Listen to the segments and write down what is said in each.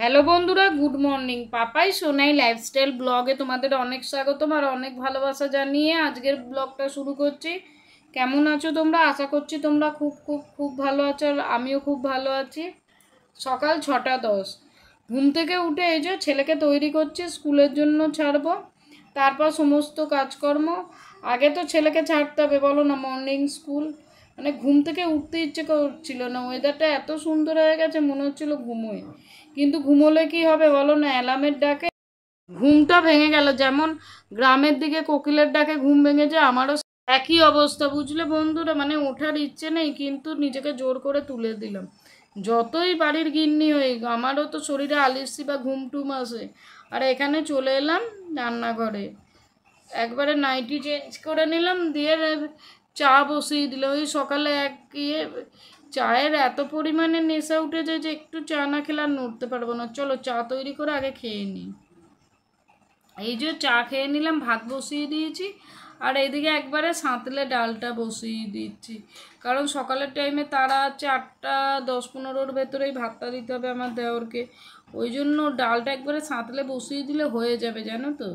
Hello বন্ধুরা, good morning. Papai Sonai lifestyle ব্লগে তোমাদের অনেক স্বাগতম আর অনেক ভালোবাসা জানিয়ে আজকের ব্লগটা শুরু করছি। কেমন আছো তোমরা? আশা করছি তোমরা খুব খুব খুব ভালো আছো আর আমিও খুব ভালো আছি। সকাল 6:10 ঘুম থেকে উঠে এই যে ছেলেকে তৈরি করছি, স্কুলের জন্য ছাড়বো। তারপর সমস্ত কাজকর্ম। আগে তো ছেলেকে ছাড়তে হবে, বলো না, মর্নিং স্কুল। মানে ঘুম থেকে উঠতে ইচ্ছে করছিল না, ওয়েদারটা এত সুন্দর হয়ে গেছে, মনে হচ্ছিল ঘুমোই। কিন্তু ঘুমোলে কি হবে বলো না, অ্যালার্মের ডাকে ঘুমটা ভেঙে গেল। যেমন গ্রামের দিকে কোকিলের ডাকে ঘুম ভেঙে যায়, আমারও একই অবস্থা, বুঝলে বন্ধুরা। মানে ওঠার ইচ্ছে নেই, কিন্তু নিজেকে জোর করে তুলে দিলাম। যতই বাড়ির গিন্নি হই, আমারও তো শরীরে আলিস্যি বা ঘুম টুম আসে। আর এখানে চলে এলাম রান্নাঘরে, একবারে নাইটি চেঞ্জ করে নিলাম, দিয়ে চা বসিয়ে দিল। ওই সকালে চায়ের এত পরিমাণে নেশা উঠে যায় যে একটু চা না খেলে আর নড়তে পারবো না। চলো চা তৈরি করে আগে খেয়ে নিই। এই যে চা খেয়ে নিলাম, ভাত বসিয়ে দিয়েছি। আর এইদিকে একবারে সাঁতলে ডালটা বসিয়ে দিচ্ছি, কারণ সকালের টাইমে তারা আছে 8:10-15 ভেতরেই ভাতটা দিতে হবে আমার দেওরকে। ওই জন্য ডালটা একবারে সাঁতলে বসিয়ে দিলে হয়ে যাবে, জানো তো।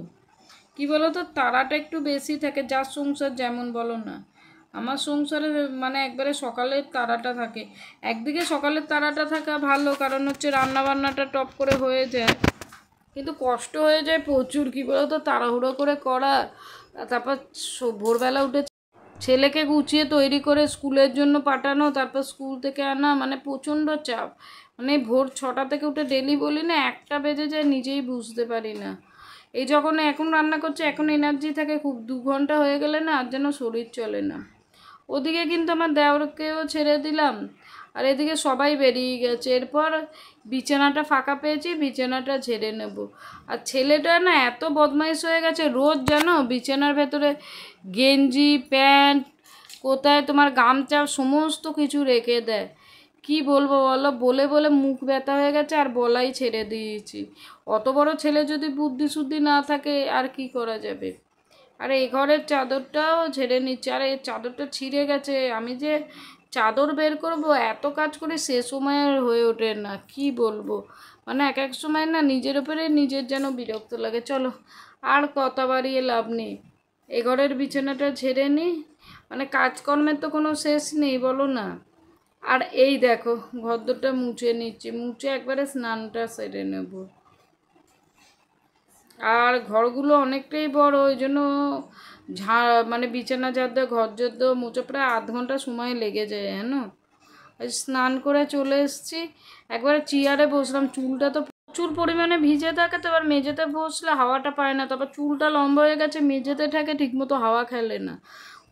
কি বলো তো, তাড়াটা একটু বেশি থাকে, যার সংসার যেমন বলো না। আমার সংসারে মানে একবারে সকালের তাড়াটা থাকে। একদিকে সকালের তাড়াটা থাকা ভালো, কারণ হচ্ছে রান্না বান্নাটা টপ করে হয়ে যায়, কিন্তু কষ্ট হয়ে যায় প্রচুর। কি বলো তো, তাড়াহুড়ো করে করা, তারপর ভোরবেলা উঠে ছেলেকে গুছিয়ে তৈরি করে স্কুলের জন্য পাঠানো, তারপর স্কুল থেকে আনা, মানে প্রচণ্ড চাপ। মানে ভোর 6টা থেকে উঠে ডেলি বলি না 1টা বেজে যায়, নিজেই বুঝতে পারি না। এই যখন এখন রান্না করছে, এখন এনার্জি থাকে খুব, 2 ঘন্টা হয়ে গেলে না আর যেন শরীর চলে না। ওদিকে কিন্তু আমার দেওরকেও ছেড়ে দিলাম, আর এদিকে সবাই বেরিয়ে গেছে। এরপর বিছানাটা ফাঁকা পেয়েছি, বিছানাটা ঝেড়ে নেব। আর ছেলেটা না এত বদমাইশ হয়ে গেছে, রোজ জানো বিছানার ভেতরে গেঞ্জি প্যান্ট, কোথায় তোমার গামছা, সমস্ত কিছু রেখে দেয়। কি বলবো বলো, বলে বলে মুখ ব্যথা হয়ে গেছে, আর বলাই ছেড়ে দিয়েছি। অত বড় ছেলে যদি বুদ্ধি শুদ্ধি না থাকে আর কি করা যাবে। আর এই ঘরের চাদরটাও ঝেড়ে নিচ্ছে, আর এই চাদরটা ছিঁড়ে গেছে। আমি যে চাদর বের করব, এত কাজ করে সে সময় আর হয়ে ওঠে না, কি বলবো। মানে এক এক সময় না নিজের উপরে নিজের যেন বিরক্ত লাগে। চলো আর কথা বাড়িয়ে লাভ নেই, এ ঘরের বিছানাটা ঝেড়ে নিই। মানে কাজকর্মের তো কোনো শেষ নেই, বলো না। আর এই দেখো ঘরদোরটা মুছে নিচ্ছি, মুছে একবারে স্নানটা সেরে নেব। আর ঘরগুলো অনেকটাই বড়, ওই জন্য মানে বিছানা ঝাড় ঘর ঝাড় মুছে প্রায় আধ ঘন্টা সময় লেগে যায়, জানো। স্নান করে চলে এসেছি, একবারে চেয়ারে বসলাম। চুলটা তো প্রচুর পরিমাণে ভিজে থাকে, তো এবার মেঝেতে বসলে হাওয়াটা পায় না, তারপর চুলটা লম্বা হয়ে গেছে, মেঝেতে থাকে ঠিকমতো হাওয়া খেলে না।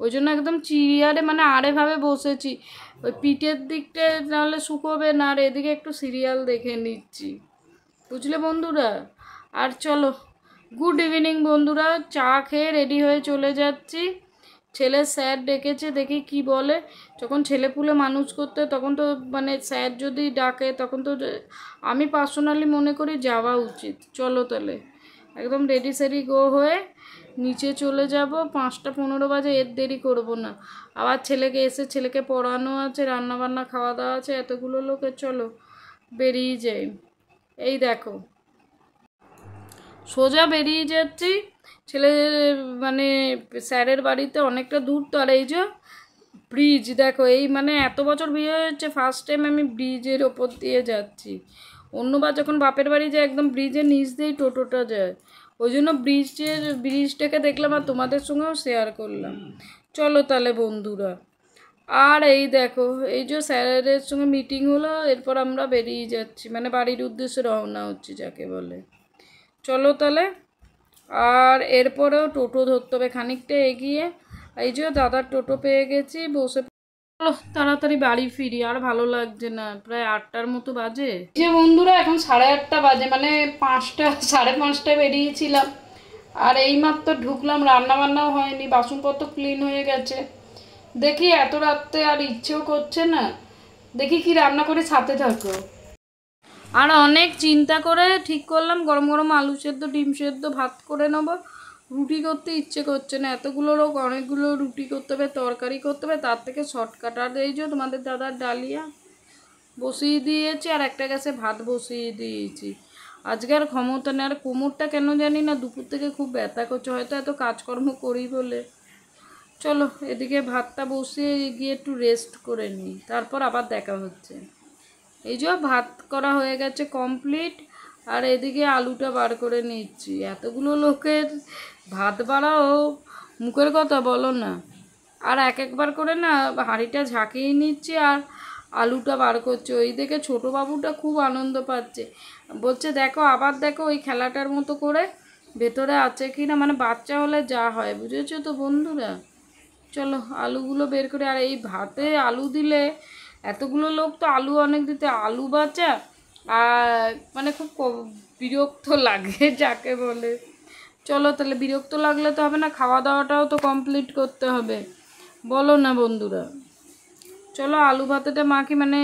ওই জন্য একদম চেয়ারে মানে আড়েভাবে বসেছি, ওই পিঠের দিকটা নাহলে শুকোবে না। আর এদিকে একটু সিরিয়াল দেখে নিচ্ছি, বুঝলে বন্ধুরা। আর চলো, গুড ইভিনিং বন্ধুরা। চা খেয়ে রেডি হয়ে চলে যাচ্ছি। ছেলে স্যার ডেকেছে, দেখি কি বলে। যখন ছেলেপুলে মানুষ করতে তখন তো মানে স্যার যদি ডাকে তখন তো আমি পার্সোনালি মনে করি যাওয়া উচিত। চলো তাহলে একদম রেডি সেডি গো হয়ে নিচে চলে যাব। 5টা 15 বাজে, এর দেরি করব না। আবার ছেলেকে এসে ছেলেকে পড়ানো আছে, রান্নাবান্না খাওয়া দাওয়া আছে, এতগুলো লোকের। চলো বেরিয়ে যাই। এই দেখো সোজা বেরিয়ে যাচ্ছি। ছেলে মানে স্যারের বাড়িতে অনেকটা দূর তো। আর এই যে ব্রিজ দেখো, এই মানে এত বছর বিয়ে হয়েছে ফার্স্ট টাইম আমি ব্রিজের ওপর দিয়ে যাচ্ছি। অন্যবার যখন বাপের বাড়ি যায় একদম ব্রিজের নিচ দিয়েই টোটোটা যায়, ওই জন্য ব্রিজটাকে দেখলাম আর তোমাদের সঙ্গেও শেয়ার করলাম। চলো তাহলে বন্ধুরা। আর এই দেখো, এই যে স্যারের সঙ্গে মিটিং হলো, এরপর আমরা বেরিয়ে যাচ্ছি, মানে বাড়ির উদ্দেশ্যে রওনা হচ্ছি যাকে বলে। চলো তাহলে। আর এরপরেও টোটো ধরতে হবে খানিকটা এগিয়ে। এই যে দাদার টোটো পেয়ে গেছি, বসে চলো তাড়াতাড়ি বাড়ি ফিরি, আর ভালো লাগছে না, প্রায় 8টার মতো বাজে। যে বন্ধুরা এখন 8:30 বাজে, মানে 5টা 5:30টায় বেরিয়েছিলাম, আর এইমাত্র ঢুকলাম। রান্না বান্নাও হয়নি, বাসনপত্র ক্লিন হয়ে গেছে। দেখি এত রাত্রে আর ইচ্ছেও করছে না, দেখি কি রান্না করে, সাথে থাকো। আর অনেক চিন্তা করে ঠিক করলাম গরম গরম আলু সেদ্ধ ডিম সেদ্ধ ভাত করে নেবো। রুটি করতে ইচ্ছে করছে না, এতগুলো লোক, অনেকগুলো রুটি করতে হবে, তরকারি করতে হবে, তার থেকে শর্টকাট। আর এই যে তোমাদের দাদার ডালিয়া, বসিয়ে দিয়েছি, আর একটা গ্যাসে ভাত বসিয়ে দিয়েছি। আজকে আর ক্ষমতা নেই, আর কোমরটা কেন জানি না দুপুর থেকে খুব ব্যথা করছে, হয়তো এত কাজকর্ম করি বলে। চলো এদিকে ভাতটা বসিয়ে গিয়ে একটু রেস্ট করে নিই, তারপর আবার দেখা হচ্ছে। এই যে ভাত করা হয়ে গেছে কমপ্লিট, আর এদিকে আলুটা বার করে নিচ্ছি। এতগুলো লোকের ভাত বাড়াও মুখের কথা, বলো না। আর একবার করে না হাঁড়িটা ঝাঁকিয়ে নিচ্ছি আর আলুটা বার করছে। ওই দেখে ছোটো বাবুটা খুব আনন্দ পাচ্ছে, বলছে দেখো আবার দেখো ওই খেলাটার মতো করে ভেতরে আছে কি না, মানে বাচ্চা হলে যা হয় বুঝেছো তো বন্ধুরা। চলো আলুগুলো বের করে, আর এই ভাতে আলু দিলে এতগুলো লোক তো আলু অনেক দিতে আলু বাঁচা আর মানে খুব বিরক্ত লাগে যাকে বলে। চলো তাহলে বিরক্ত লাগলে তো হবে না, খাওয়া দাওয়াটাও তো কমপ্লিট করতে হবে, বলো না বন্ধুরা। চলো আলু ভাতেটা মাখি, মানে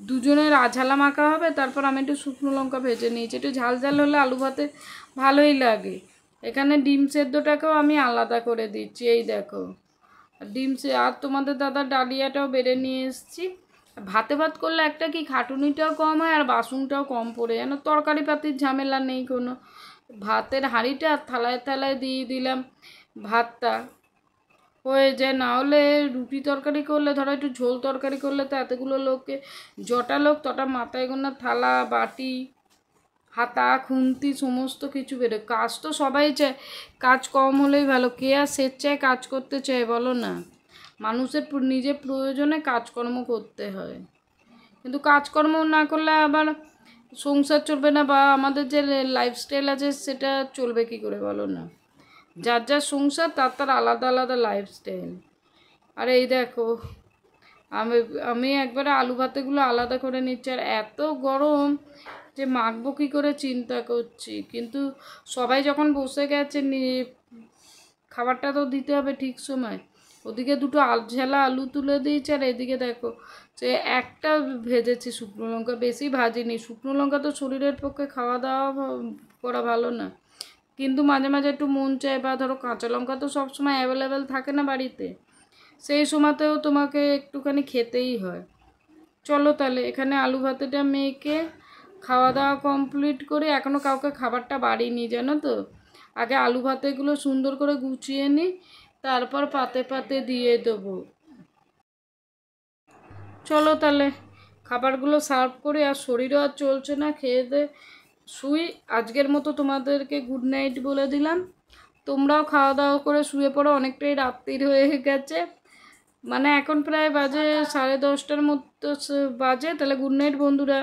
দুজনের আঝালা মাখা হবে, তারপর আমি একটু শুকনো লঙ্কা ভেজে নিয়েছি, একটু ঝাল ঝাল হলে আলু ভাতে ভালোই লাগে। এখানে ডিম সেদ্ধটাকেও আমি আলাদা করে দিচ্ছি, এই দেখো ডিম আর তোমাদের দাদা ডালিয়াটাও বেড়ে নিয়ে এসেছি। ভাতে ভাত করলে একটা কি খাটুনিটাও কম হয় আর বাসনটাও কম পড়ে, যেন তরকারি পাতির ঝামেলা নেই কোনো। ভাতের হাঁড়িটা থালায় থালায় দিয়ে দিলাম, ভাতটা হয়ে যায়। না হলে রুটি তরকারি করলে, ধরো একটু ঝোল তরকারি করলে তো এতগুলো লোককে, যটা লোক তটা মাথায় গোনা থালা বাটি হাতা খুন্তি সমস্ত কিছু বেরোয়। কাজ তো সবাই চায়, কাজ কম হলেই ভালো, কে আর স্বেচ্ছায় কাজ করতে চায় বলো না। মানুষের নিজের প্রয়োজনে কাজকর্ম করতে হয়, কিন্তু কাজকর্ম না করলে আবার সংসার চলবে না, বা আমাদের যে লাইফস্টাইল আছে সেটা চলবে কী করে বলো না। যার যার সংসার তার তার আলাদা আলাদা লাইফস্টাইল। আর এই দেখো আমি আমি একবারে আলু ভাতেগুলো আলাদা করে নিচ্ছি, আর এত গরম যে মাখবো কী করে চিন্তা করছি, কিন্তু সবাই যখন বসে গেছে খাবারটা তো দিতে হবে ঠিক সময়। ওদিকে দুটো ঝালা আলু তুলে দিয়েছে, আর এদিকে দেখো যে একটা ভেজেছি শুকনো লঙ্কা, বেশি ভাজিনি। শুকনো লঙ্কা তো শরীরের পক্ষে খাওয়া দাওয়া করা ভালো না, কিন্তু মাঝে মাঝে একটু মন চায়, বা ধরো কাঁচা লঙ্কা তো সবসময় অ্যাভেলেবেল থাকে না বাড়িতে, সেই সময়তেও তোমাকে একটুখানি খেতেই হয়। চলো তাহলে এখানে আলু ভাতেটা মেখে খাওয়া দাওয়া কমপ্লিট করে, এখনও কাউকে খাবারটা বাড়িনি জানো তো। আগে আলু ভাতেগুলো সুন্দর করে গুছিয়ে নিই, তারপর পাতে পাতে দিয়ে দেবো। চলো তাহলে খাবারগুলো সার্ভ করে, আর শরীরও আর চলছে না, খেয়ে দে শুই। আজকের মতো তোমাদেরকে গুড নাইট বলে দিলাম, তোমরাও খাওয়া দাওয়া করে শুয়ে পড়ো, অনেকটাই রাত্রির হয়ে গেছে, মানে এখন প্রায় বাজে 10:30টার মতো বাজে। তাহলে গুড নাইট বন্ধুরা।